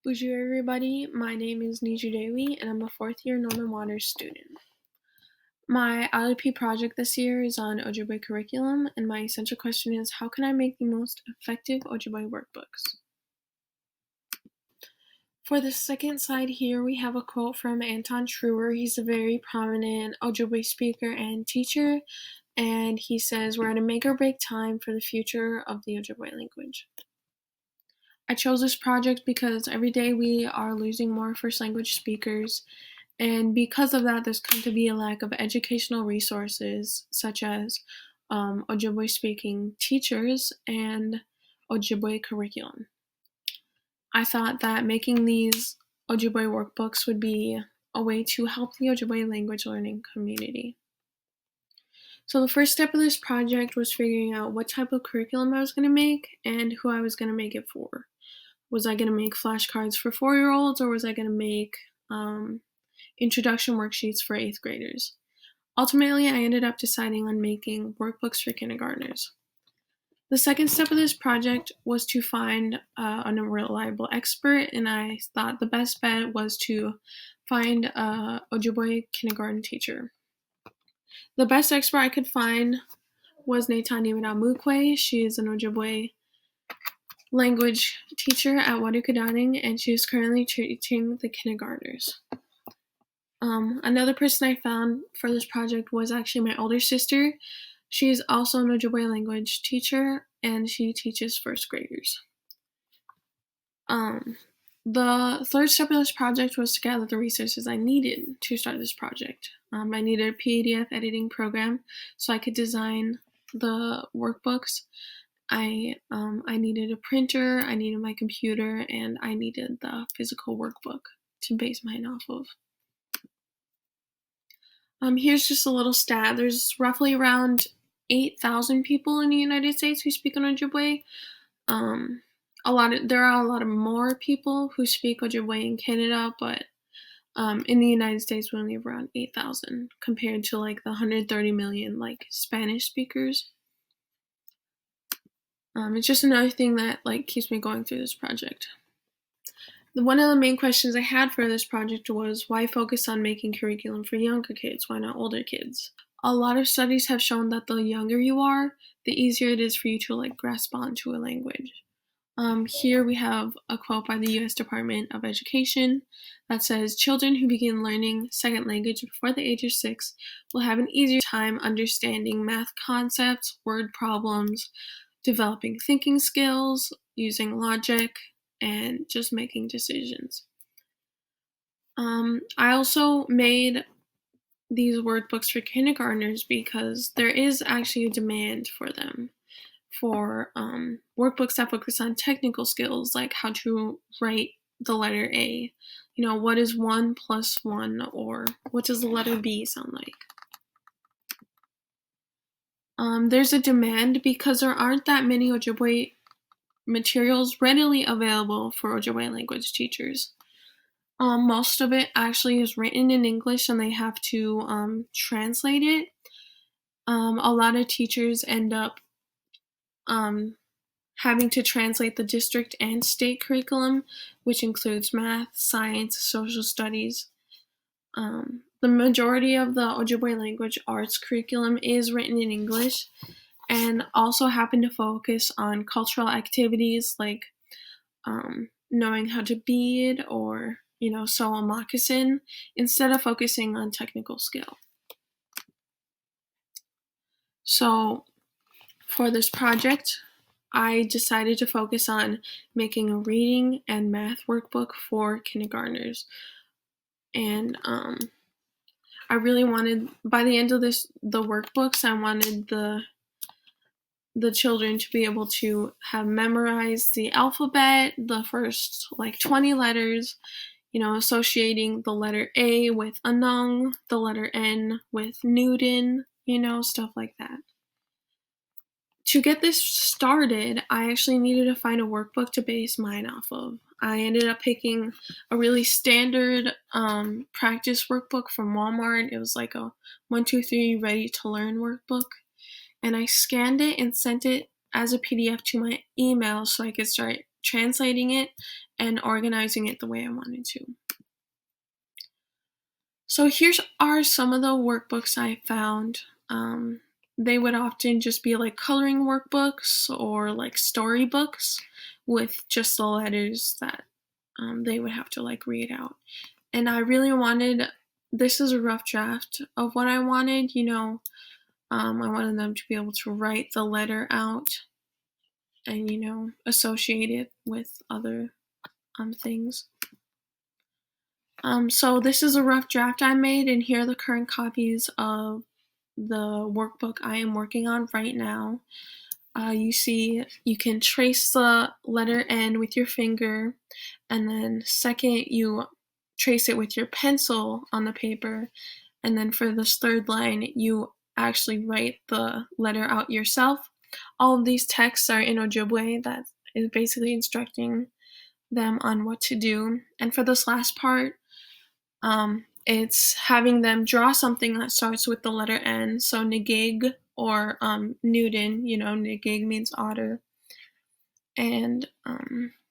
Bonjour everybody, my name is Niju Dewi and I'm a 4th year Northern Waters student. My ILP project this year is on Ojibwe curriculum and my essential question is how can I make the most effective Ojibwe workbooks? For the second slide here we have a quote from Anton Truer. He's a very prominent Ojibwe speaker and teacher, and he says we're at a make or break time for the future of the Ojibwe language. I chose this project because every day we are losing more first language speakers, and because of that there's going to be a lack of educational resources such as Ojibwe speaking teachers and Ojibwe curriculum. I thought that making these Ojibwe workbooks would be a way to help the Ojibwe language learning community. So the first step of this project was figuring out what type of curriculum I was going to make and who I was going to make it for. Was I going to make flashcards for 4-year-olds, or was I going to make introduction worksheets for 8th graders? Ultimately, I ended up deciding on making workbooks for kindergartners. The second step of this project was to find a reliable expert, and I thought the best bet was to find a Ojibwe kindergarten teacher. The best expert I could find was Neitani Mukwe. She is an Ojibwe language teacher at Wadukadaning, and she is currently teaching the kindergartners. Another person I found for this project was actually my older sister. She is also an Ojibwe language teacher, and she teaches first graders. The third step of this project was to gather the resources I needed to start this project. I needed a PDF editing program so I could design the workbooks. I needed a printer, I needed my computer, and I needed the physical workbook to base mine off of. Here's just a little stat. There's roughly around 8,000 people in the United States who speak Ojibwe. There are a lot of more people who speak Ojibwe in Canada, but in the United States we only have around 8,000 compared to like the 130 million like Spanish speakers. It's just another thing that keeps me going through this project. One of the main questions I had for this project was why focus on making curriculum for younger kids? Why not older kids? A lot of studies have shown that the younger you are, the easier it is for you to grasp onto a language. Here we have a quote by the U.S. Department of Education that says, children who begin learning second language before the age of 6 will have an easier time understanding math concepts, word problems, developing thinking skills, using logic, and just making decisions. I also made these workbooks for kindergartners because there is actually a demand for them, for workbooks that focus on technical skills like how to write the letter A. What is 1 + 1, or what does the letter B sound like? There's a demand because there aren't that many Ojibwe materials readily available for Ojibwe language teachers. Most of it actually is written in English and they have to translate it. A lot of teachers end up having to translate the district and state curriculum, which includes math, science, social studies. The majority of the Ojibwe language arts curriculum is written in English and also happen to focus on cultural activities like knowing how to bead or, sew a moccasin instead of focusing on technical skill. So for this project, I decided to focus on making a reading and math workbook for kindergartners. And I really wanted, by the end of the workbooks, I wanted the children to be able to have memorized the alphabet, the first 20 letters, associating the letter A with Anung, the letter N with Newton, stuff like that. To get this started, I actually needed to find a workbook to base mine off of. I ended up picking a really standard practice workbook from Walmart. It was like a 1, 2, 3 ready to learn workbook. And I scanned it and sent it as a PDF to my email so I could start translating it and organizing it the way I wanted to. So here are some of the workbooks I found. They would often just be like coloring workbooks or like storybooks with just the letters that they would have to like read out. And I really wanted, this is a rough draft of what I wanted, I wanted them to be able to write the letter out and, associate it with other things. So this is a rough draft I made, and here are the current copies of the workbook I am working on right now. You see, you can trace the letter N with your finger, and then second, you trace it with your pencil on the paper, and then for this third line, you actually write the letter out yourself. All of these texts are in Ojibwe that is basically instructing them on what to do. And for this last part, it's having them draw something that starts with the letter N, so Nagig or Newton, Nagig means otter. And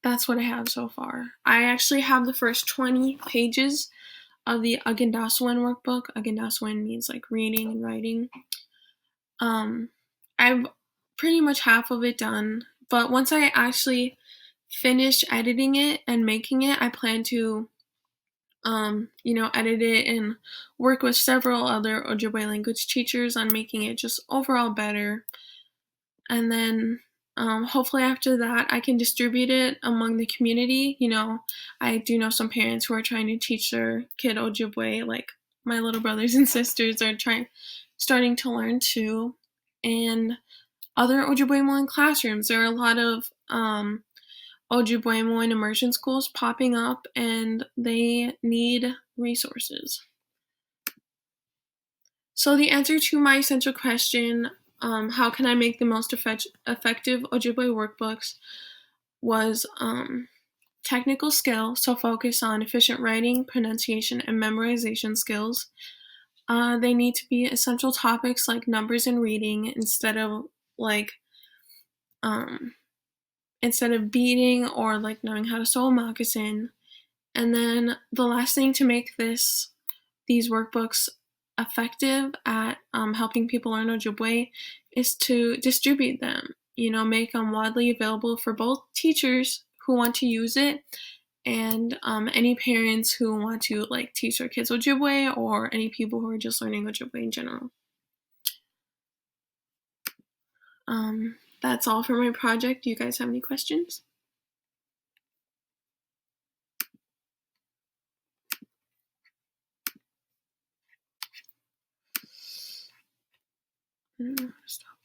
that's what I have so far. I actually have the first 20 pages of the Agandaswan workbook. Agandaswan means like reading and writing. I've pretty much half of it done, but once I actually finish editing it and making it, I plan to edit it and work with several other Ojibwe language teachers on making it just overall better. And then hopefully after that, I can distribute it among the community. I do know some parents who are trying to teach their kid Ojibwe, like my little brothers and sisters are starting to learn too. And other Ojibwe classrooms, there are a lot of Ojibwe immersion schools popping up, and they need resources. So the answer to my essential question, how can I make the most effective Ojibwe workbooks, was technical skill, so focus on efficient writing, pronunciation, and memorization skills. They need to be essential topics like numbers and reading instead of beading or like knowing how to sew a moccasin. And then the last thing to make these workbooks effective at helping people learn Ojibwe is to distribute them, make them widely available for both teachers who want to use it and any parents who want to like teach their kids Ojibwe or any people who are just learning Ojibwe in general. That's all for my project. Do you guys have any questions? I don't know how to stop.